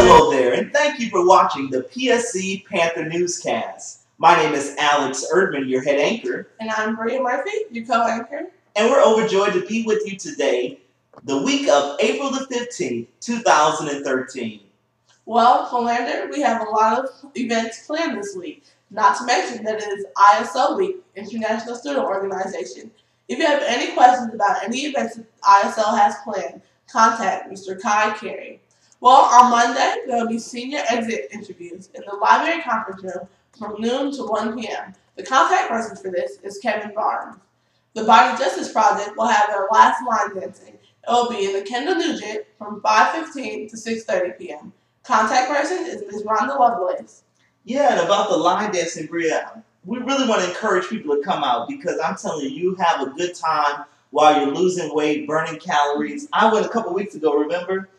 Hello there, and thank you for watching the PSC Panther newscast. My name is Alex Erdmann, your head anchor. And I'm Bria Murphy, your co-anchor. And we're overjoyed to be with you today, the week of April the 15th, 2013. Well, Philander, we have a lot of events planned this week. Not to mention that it is ISO Week, International Student Organization. If you have any questions about any events that ISO has planned, contact Mr. Kai Carey. Well, on Monday, there will be senior exit interviews in the library conference room from noon to 1 p.m. The contact person for this is Kevin Barnes. The Body Justice Project will have their last line dancing. It will be in the Kendall Nugent from 5:15 to 6:30 p.m. Contact person is Ms. Rhonda Lovelace. Yeah, and about the line dancing, Bria, we really want to encourage people to come out because I'm telling you, you have a good time while you're losing weight, burning calories. I went a couple weeks ago, remember?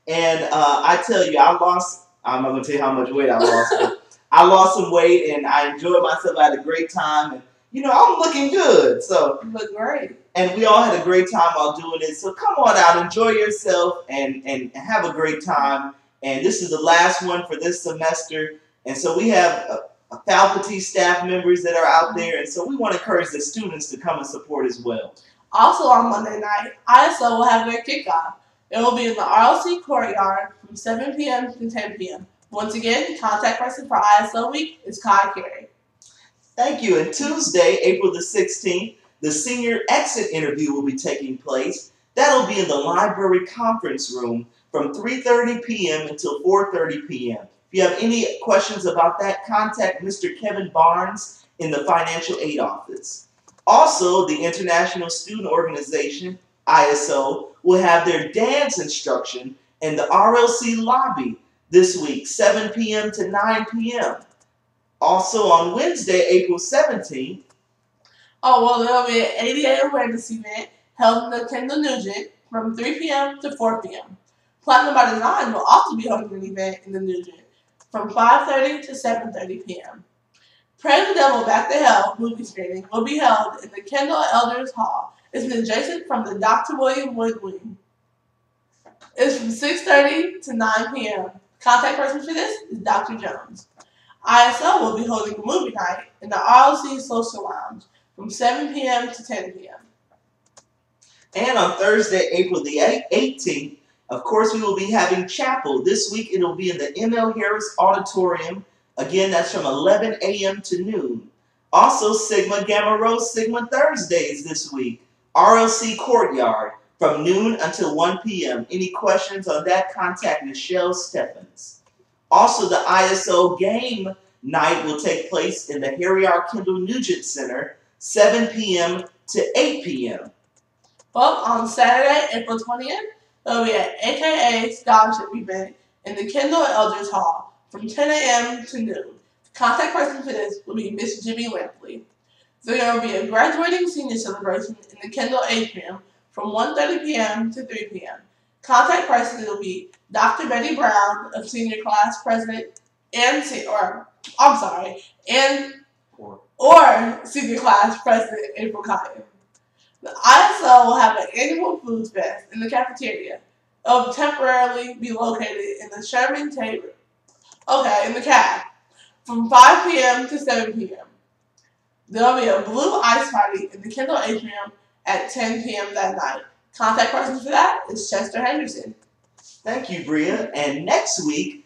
And I tell you, I'm not going to tell you how much weight I lost, but I lost some weight and I enjoyed myself. I had a great time. And, you know, I'm looking good. So You look great. And we all had a great time while doing it. So come on out, enjoy yourself, and have a great time. And this is the last one for this semester. And so we have faculty, staff members that are out there. And so we want to encourage the students to come and support as well. Also on Monday night, ISO will have their kickoff. It will be in the RLC courtyard from 7 p.m. to 10 p.m. Once again, contact person for ISO Week is Kai Carey. Thank you. And Tuesday, April the 16th, the senior exit interview will be taking place. That'll be in the library conference room from 3:30 p.m. until 4:30 p.m. If you have any questions about that, contact Mr. Kevin Barnes in the Financial Aid Office. Also, the International Student Organization, ISO, will have their dance instruction in the RLC lobby this week, 7 p.m. to 9 p.m. Also on Wednesday, April 17th, There will be an ADA awareness event held in the Kendall Nugent from 3 p.m. to 4 p.m. Platinum by Design will also be holding an event in the Nugent from 5:30 to 7:30 p.m. Pray the Devil Back to Hell movie screening will be held in the Kendall Elders Hall. It's adjacent from the Dr. William Wood Wing. It's from 6:30 to 9 p.m. Contact person for this is Dr. Jones. ISO will be holding a movie night in the RLC Social Lounge from 7 p.m. to 10 p.m. And on Thursday, April the 18th, of course, we will be having chapel. This week, it will be in the M.L. Harris Auditorium. Again, that's from 11 a.m. to noon. Also, Sigma Gamma Rho Sigma Thursdays this week. RLC Courtyard from noon until 1 p.m. Any questions on that, contact Michelle Steffens. Also, the ISO game night will take place in the Harry R. Kendall Nugent Center, 7 p.m. to 8 p.m. Well, on Saturday, April 20th, there will be an AKA scholarship event in the Kendall Elders Hall from 10 a.m. to noon. The contact person for this will be Miss Jimmy Lampley. There will be a graduating senior celebration in the Kendall Atrium from 1:30 p.m. to 3 p.m. Contact person will be Dr. Betty Brown of senior class president or senior class president April Cotton. The ISO will have an annual food fest in the cafeteria. It will temporarily be located in the Sherman table. In the cab from 5 p.m. to 7 p.m. There will be a blue ice party in the Kendall Atrium at 10 p.m. that night. Contact person for that is Chester Henderson. Thank you, Bria. And next week,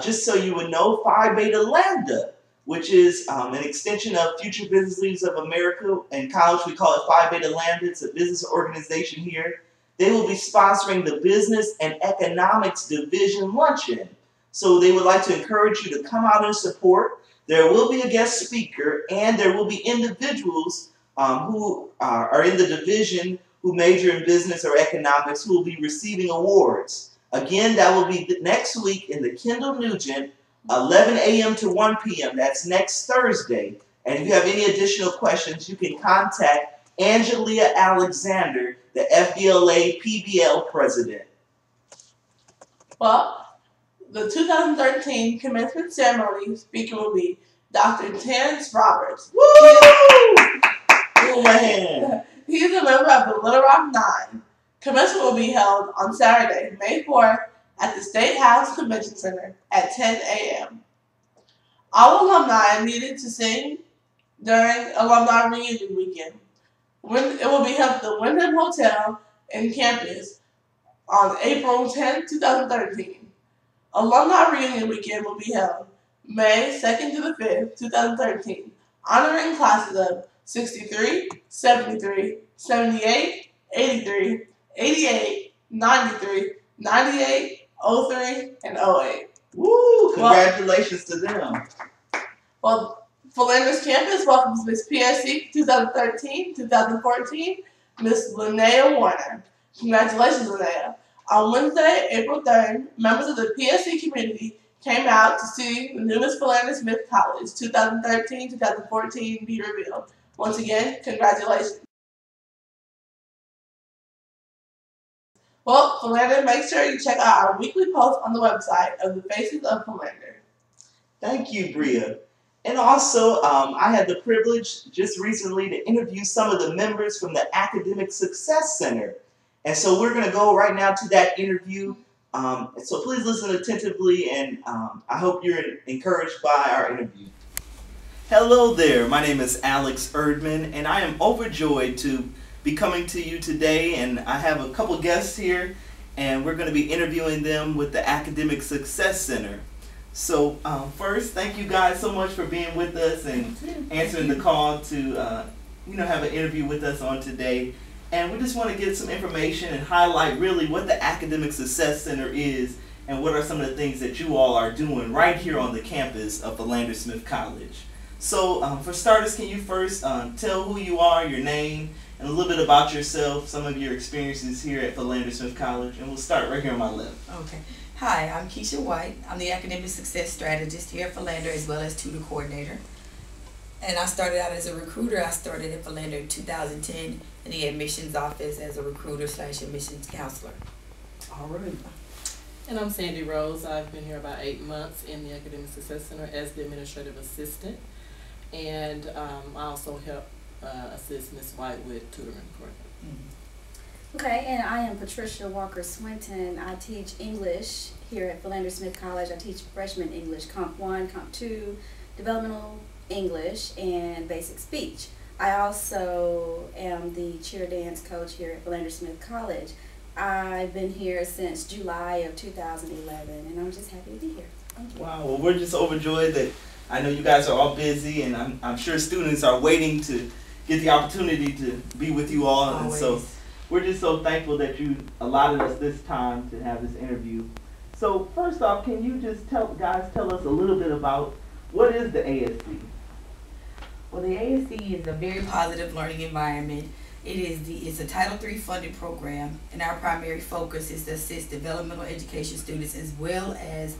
just so you would know, Phi Beta Lambda, which is an extension of Future Business Leaders of America. In college, we call it Phi Beta Lambda. It's a business organization here. They will be sponsoring the Business and Economics Division Luncheon. So they would like to encourage you to come out and support. There will be a guest speaker, and there will be individuals who are in the division who major in business or economics who will be receiving awards. Again, that will be next week in the Kendall Nugent, 11 a.m. to 1 p.m. That's next Thursday. And if you have any additional questions, you can contact Angelia Alexander, the FBLA PBL president. Well, the 2013 commencement ceremony speaker will be Dr. Terrence Roberts. Woo! Man. He is a member of the Little Rock Nine. Commencement will be held on Saturday, May 4th at the State House Convention Center at 10 a.m. All alumni are needed to sing during Alumni Reunion Weekend. It will be held at the Wyndham Hotel in campus on April 10, 2013. Alumni Reunion Weekend will be held May 2nd to the 5th, 2013, honoring classes of 63, 73, 78, 83, 88, 93, 98, 03, and 08. Woo! Congratulations to them. Well, Philander's campus welcomes Miss PSC 2013-2014, Miss Linnea Warner. Congratulations, Linnea. On Wednesday, April 3rd, members of the PSC community came out to see the new Miss Philander Smith College 2013-2014 be revealed. Once again, congratulations. Well, Philander, make sure you check out our weekly post on the website of the Faces of Philander. Thank you, Bria. And also, I had the privilege just recently to interview some of the members from the Academic Success Center. And so we're going to go right now to that interview. So please listen attentively, and I hope you're encouraged by our interview. Hello there, my name is Alex Erdmann, and I am overjoyed to be coming to you today. And I have a couple guests here, and we're going to be interviewing them with the Academic Success Center. So first, thank you guys so much for being with us and answering the call to have an interview with us on today. And we just want to get some information and highlight really what the Academic Success Center is and what are some of the things that you all are doing right here on the campus of Philander Smith College. So for starters, can you first tell who you are, your name, and a little bit about yourself, some of your experiences here at Philander Smith College, and we'll start right here on my left. Okay. Hi, I'm Keisha White. I'm the Academic Success Strategist here at Philander as well as Tutor Coordinator. And I started out as a recruiter. I started at Philander in 2010 in the admissions office as a recruiter/admissions counselor. All right. And I'm Sandy Rose. I've been here about 8 months in the Academic Success Center as the administrative assistant. And I also help assist Ms. White with tutoring. Okay, and I am Patricia Walker Swinton. I teach English here at Philander Smith College. I teach freshman English, Comp 1, Comp 2, Developmental English, and Basic Speech. I also am the cheer dance coach here at Philander Smith College. I've been here since July of 2011, and I'm just happy to be here. Thank you. Wow, well, we're just overjoyed that I know you guys are all busy, and I'm sure students are waiting to get the opportunity to be with you all. Always. And so we're just so thankful that you allotted us this time to have this interview. So first off, can you just tell us a little bit about what is the ASC? Well, the ASC is a very positive learning environment. It's a Title III funded program, and our primary focus is to assist developmental education students as well as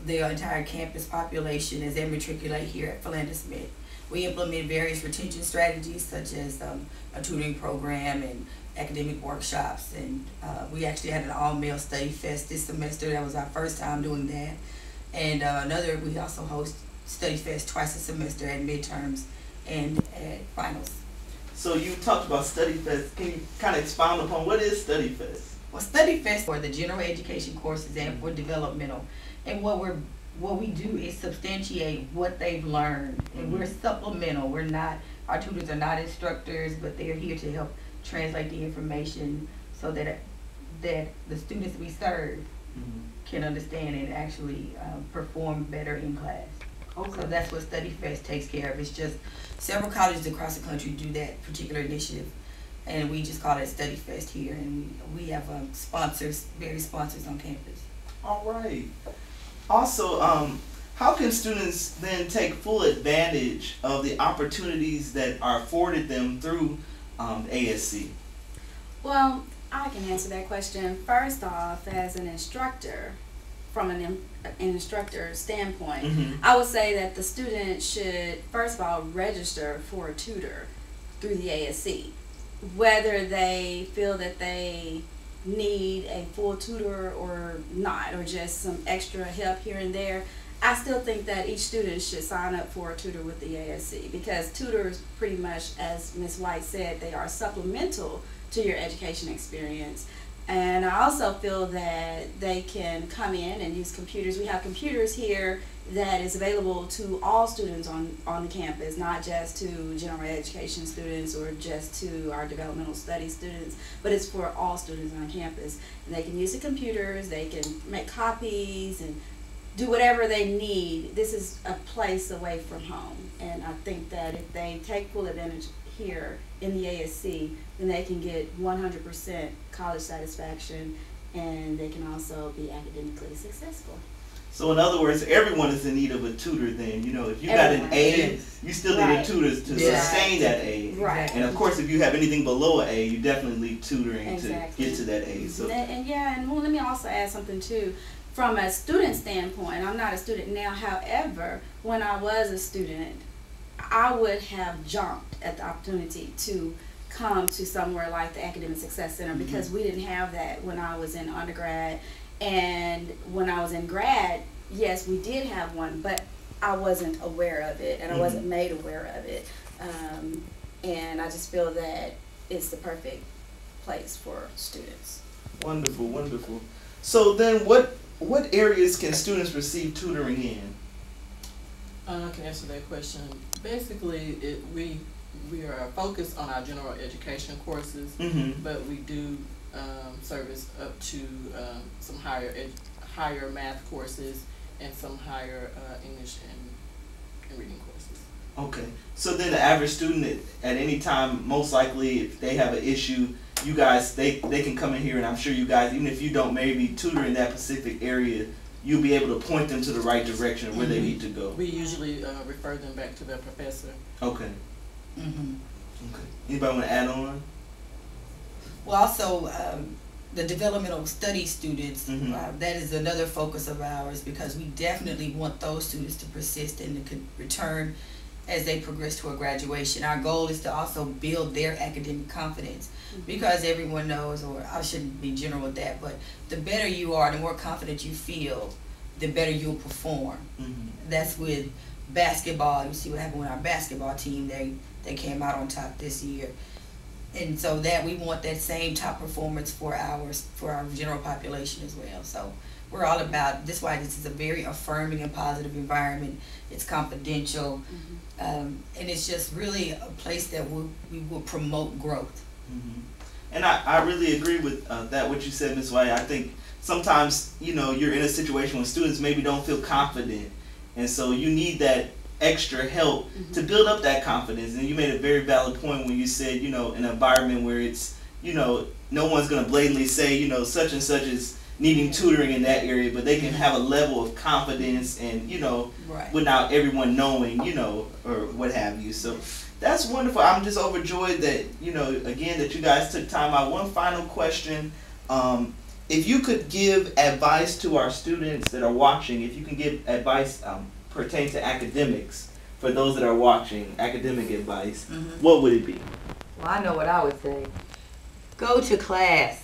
their entire campus population as they matriculate here at Philander Smith. We implement various retention strategies such as a tutoring program and academic workshops, and we actually had an all-male study fest this semester. That was our first time doing that. And we also host study fest twice a semester at midterms and at finals. So you talked about Study Fest. Can you kind of expound upon what is Study Fest? Well, Study Fest for the general education courses and for developmental. And what we do is substantiate what they've learned. And we're supplemental. Our tutors are not instructors, but they're here to help translate the information so that the students we serve can understand and actually perform better in class. Okay. So that's what Study Fest takes care of. It's just several colleges across the country do that particular initiative, and we just call it Study Fest here. And we have various sponsors on campus. All right. Also, how can students then take full advantage of the opportunities that are afforded them through ASC? Well, I can answer that question. First off, as an instructor, from an instructor standpoint, I would say that the student should, first of all, register for a tutor through the ASC. Whether they feel that they need a full tutor or not, or just some extra help here and there, I still think that each student should sign up for a tutor with the ASC, because tutors pretty much, as Ms. White said, they are supplemental to your education experience. And I also feel that they can come in and use computers. We have computers here that is available to all students on the campus, not just to general education students or just to our developmental studies students, but it's for all students on campus. And they can use the computers, they can make copies and do whatever they need. This is a place away from home. And I think that if they take full advantage here in the ASC, then they can get 100% college satisfaction, and they can also be academically successful. So in other words, everyone is in need of a tutor then. You know, if you got an A, you still need a tutor to sustain that A. Right. And of course, if you have anything below an A, you definitely need tutoring to get to that A. So. And well, let me also add something too. From a student standpoint, I'm not a student now, however, when I was a student, I would have jumped at the opportunity to come to somewhere like the Academic Success Center, because we didn't have that when I was in undergrad. And when I was in grad, yes, we did have one, but I wasn't aware of it, and I wasn't made aware of it. And I just feel that it's the perfect place for students. Wonderful, wonderful. So then what areas can students receive tutoring in? I can answer that question. Basically, we are focused on our general education courses, but we do service up to some higher math courses and some higher English and reading courses. Okay. So then the average student at any time, most likely if they have an issue, you guys, they can come in here, and I'm sure you guys, even if you don't maybe tutor in that specific area, you'll be able to point them to the right direction of where they need to go. We usually refer them back to their professor. Okay. Okay. Anybody want to add on? Well, also the developmental study students, that is another focus of ours, because we definitely want those students to persist and to return as they progress to a graduation. Our goal is to also build their academic confidence, because everyone knows, or I shouldn't be general with that, but the better you are, the more confident you feel, the better you'll perform. That's with basketball. You see what happened with our basketball team. They came out on top this year. And so that we want that same top performance for our general population as well. So we're all about this. Why this is a very affirming and positive environment. It's confidential, and it's just really a place that we will promote growth. And I really agree with that what you said, Ms. White. I think sometimes you're in a situation when students maybe don't feel confident, and so you need that extra help to build up that confidence. And you made a very valid point when you said, an environment where it's, no one's going to blatantly say, such and such is needing tutoring in that area, but they can have a level of confidence and, without everyone knowing, or what have you. So that's wonderful. I'm just overjoyed that, again, that you guys took time out. One final question. If you could give advice to our students that are watching, if you can give advice pertain to academics for those that are watching, academic advice, what would it be? Well, I know what I would say. Go to class.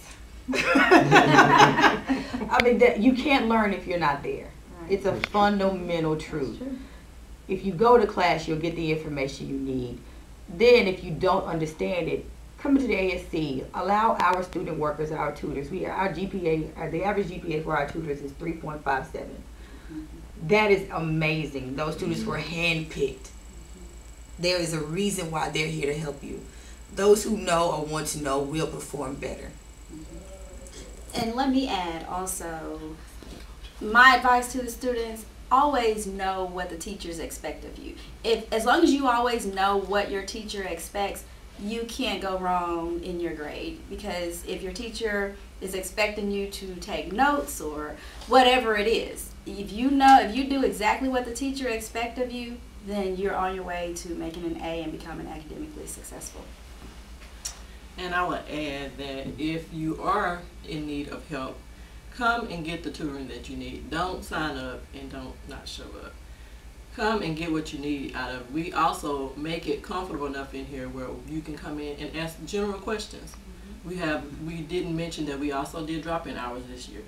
I mean, you can't learn if you're not there. Right. It's a fundamental truth. If you go to class, you'll get the information you need. Then if you don't understand it, come to the ASC. Allow our student workers, our tutors. Our GPA, the average GPA for our tutors is 3.57. That is amazing. Those students were handpicked. There is a reason why they're here to help you. Those who know or want to know will perform better. And let me add also, my advice to the students, always know what the teachers expect of you. As long as you always know what your teacher expects, you can't go wrong in your grade. Because if your teacher is expecting you to take notes or whatever it is, if you do exactly what the teacher expects of you, then you're on your way to making an A and becoming academically successful. And I would add that if you are in need of help, come and get the tutoring that you need. Don't sign up and don't not show up. Come and get what you need out of it. We also make it comfortable enough in here where you can come in and ask general questions. We didn't mention that we also did drop-in hours this year.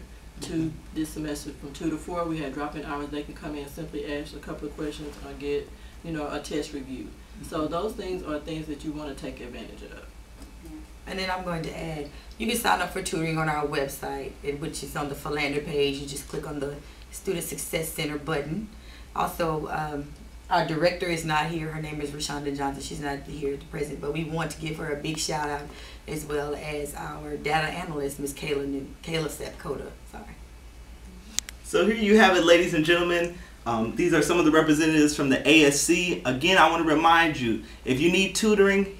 This semester from 2 to 4 we had drop-in hours. They can come in and simply ask a couple of questions or get a test review. So those things are things that you want to take advantage of. And then I'm going to add, you can sign up for tutoring on our website, which is on the Philander page. You just click on the Student Success Center button. Also, our director is not here. Her name is Rashonda Johnson. She's not here at the present, but we want to give her a big shout out, as well as our data analyst, Ms. Kayla Sepkoda. Sorry. So here you have it, ladies and gentlemen. These are some of the representatives from the ASC. Again, I want to remind you, if you need tutoring,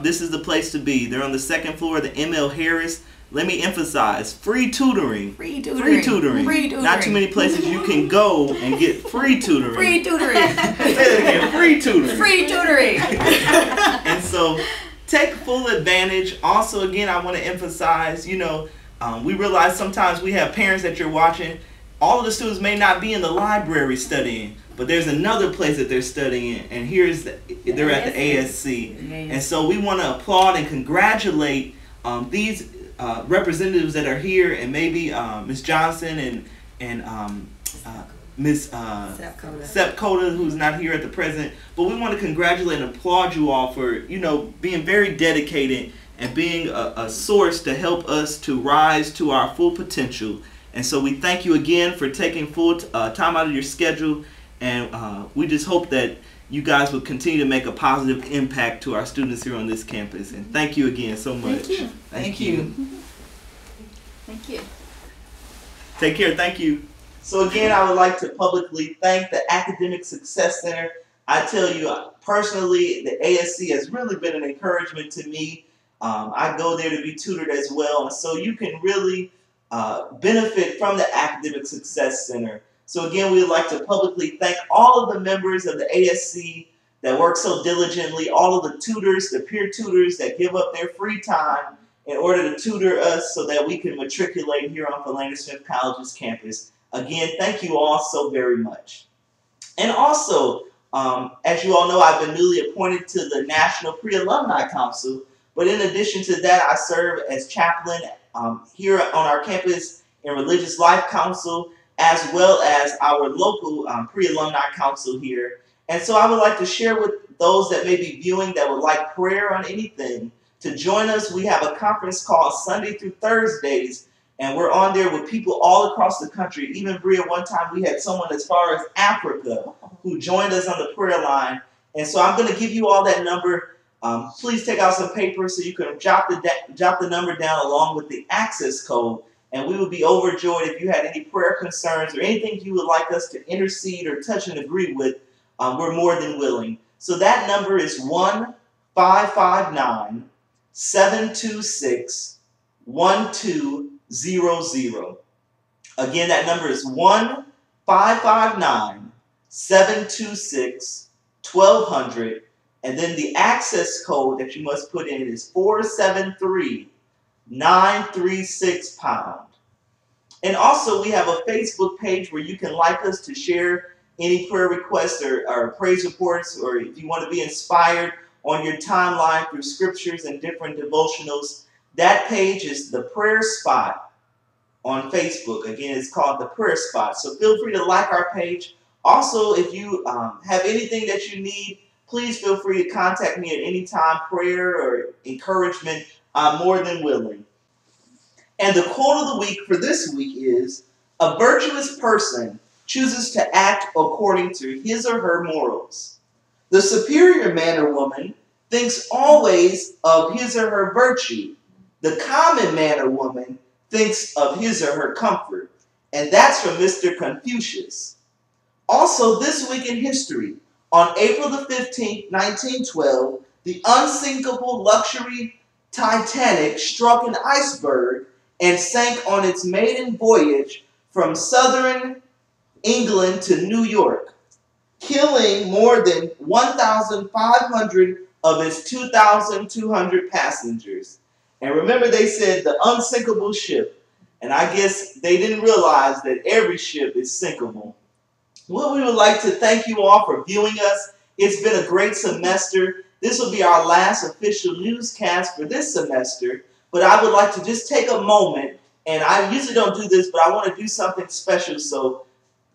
this is the place to be. They're on the second floor of the M.L. Harris. Let me emphasize, free tutoring. Free tutoring. Free tutoring. Free tutoring. Not too many places you can go and get free tutoring. Free tutoring. Say that again, free tutoring. Free tutoring. And so take full advantage. Also, again, I want to emphasize, we realize sometimes we have parents that you're watching. All of the students may not be in the library studying, but there's another place that they're studying, and they're at the ASC. And so we want to applaud and congratulate these representatives that are here, and maybe Ms. Johnson and Ms. Sepkoda, who's not here at the present. But we want to congratulate and applaud you all for being very dedicated and being a source to help us to rise to our full potential. And so we thank you again for taking full time out of your schedule, and we just hope that you guys will continue to make a positive impact to our students here on this campus. And thank you again so much. Thank you. Thank you. Thank you. Take care. Thank you. So again, I would like to publicly thank the Academic Success Center. I tell you, personally, the ASC has really been an encouragement to me. I go there to be tutored as well, and so you can really benefit from the Academic Success Center. So again, we would like to publicly thank all of the members of the ASC that work so diligently, all of the tutors, the peer tutors that give up their free time in order to tutor us so that we can matriculate here on Philander Smith College's campus. Again, thank you all so very much. And also, as you all know, I've been newly appointed to the National Pre-Alumni Council, but in addition to that, I serve as chaplain here on our campus in Religious Life Council, as well as our local pre-alumni council here. And so I would like to share with those that may be viewing that would like prayer on anything to join us. We have a conference called Sunday through Thursdays, and we're on there with people all across the country. Even, Bria, one time we had someone as far as Africa who joined us on the prayer line. And so I'm going to give you all that number. Please take out some paper so you can jot the number down along with the access code. And we would be overjoyed if you had any prayer concerns or anything you would like us to intercede or touch and agree with. We're more than willing. So that number is 1-559-726-1200. Again, that number is 1-559-726-1200. And then the access code that you must put in is 473-936#. And also, we have a Facebook page where you can like us to share any prayer requests or praise reports, or if you want to be inspired on your timeline through scriptures and different devotionals. That page is the Prayer Spot on Facebook. Again, it's called the Prayer Spot. So feel free to like our page. Also, if you have anything that you need, please feel free to contact me at any time, prayer or encouragement. I'm more than willing. And the quote of the week for this week is, "A virtuous person chooses to act according to his or her morals. The superior man or woman thinks always of his or her virtue. The common man or woman thinks of his or her comfort." And that's from Mr. Confucius. Also, this week in history, on April the 15th, 1912, the unsinkable luxury Titanic struck an iceberg and sank on its maiden voyage from southern England to New York, killing more than 1,500 of its 2,200 passengers. And remember, they said the unsinkable ship, and I guess they didn't realize that every ship is sinkable. Well, we would like to thank you all for viewing us. It's been a great semester. This will be our last official newscast for this semester, but I would like to just take a moment, and I usually don't do this, but I want to do something special. So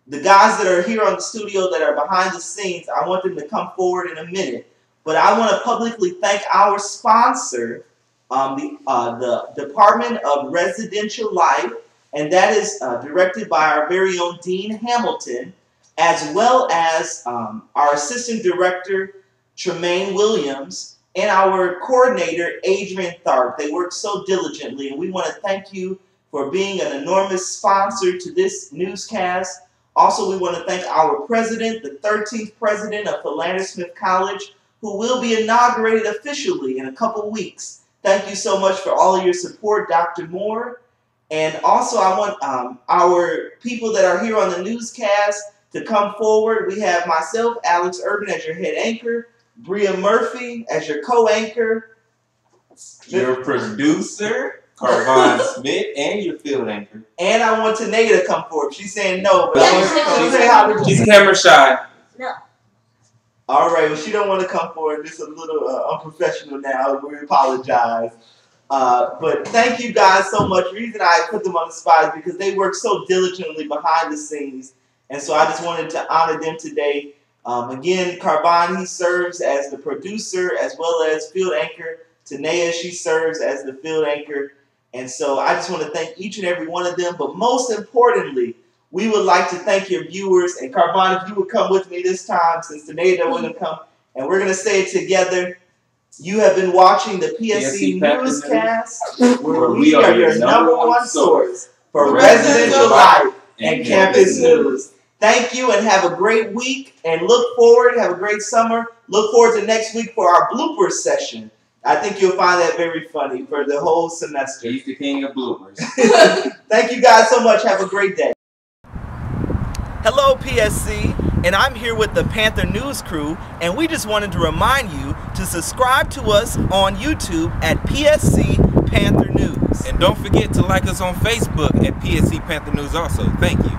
the guys that are here on the studio that are behind the scenes, I want them to come forward in a minute. But I want to publicly thank our sponsor, the Department of Residential Life, and that is directed by our very own Dean Hamilton, as well as our Assistant Director, Tremaine Williams, and our coordinator, Adrian Tharp. They work so diligently, and we want to thank you for being an enormous sponsor to this newscast. Also, we want to thank our president, the 13th president of Philander Smith College, who will be inaugurated officially in a couple weeks. Thank you so much for all of your support, Dr. Moore. And also, I want our people that are here on the newscast to come forward. We have myself, Alex Erdmann, as your head anchor, Bria Murphy as your co-anchor, your producer, Carvon Smith, and your field anchor. And I want Tanea to come forward. She's saying no, but she's camera shy. No. All right, well, she don't want to come forward. It's a little unprofessional now. We apologize. But thank you guys so much. The reason I put them on the spot is because they work so diligently behind the scenes. And so I just wanted to honor them today. Again, Carvon, he serves as the producer as well as field anchor. Tanea, she serves as the field anchor. And so I just want to thank each and every one of them. But most importantly, we would like to thank your viewers. And Carvon, if you would come with me this time, since Tanea wouldn't come, and we're going to say it together. You have been watching the PSC newscast, where we are your number one source for residential life and campus news. Thank you and have a great week, and look forward, have a great summer. Look forward to next week for our bloopers session. I think you'll find that very funny for the whole semester. He's the king of bloopers. Thank you guys so much. Have a great day. Hello, PSC, and I'm here with the Panther News crew, and we just wanted to remind you to subscribe to us on YouTube at PSC Panther News. And don't forget to like us on Facebook at PSC Panther News also. Thank you.